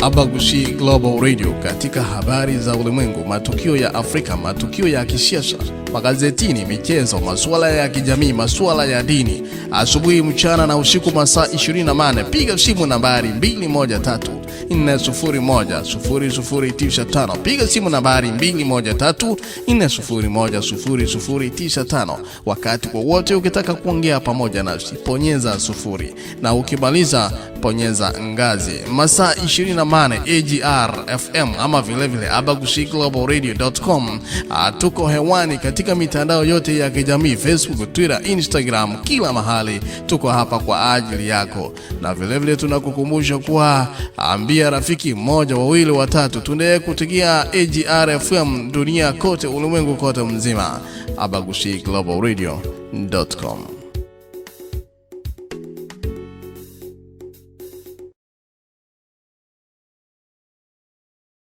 Abagushi Global Radio katika habari za ulimwengu, matukio ya Afrika, matukio ya kisiasa, magazetini, michezo, masuala ya kijamii, masuala ya dini, asubuhi, mchana na usiku, masaa 28. Piga simu nambari 213-401-0095. Piga simu nambari 213-401-0095. Wakati wowote ukitaka kuongea pamoja nasi, bonyeza 0 na ukimaliza bonyeza ngazi. Masaa 28 AGR FM ama vile abagushiglobalradio.com. Tuko hewani katika mitandao yote ya kijamii, Facebook, Twitter, Instagram, kila mahali tuko hapa kwa ajili yako. Na vile tunakukumbusha kuwa ambia rafiki mmoja, wawili, watatu, tuendelee kutegea AGR FM dunia kote, ulimwengu kote mzima. abagushiglobalradio.com.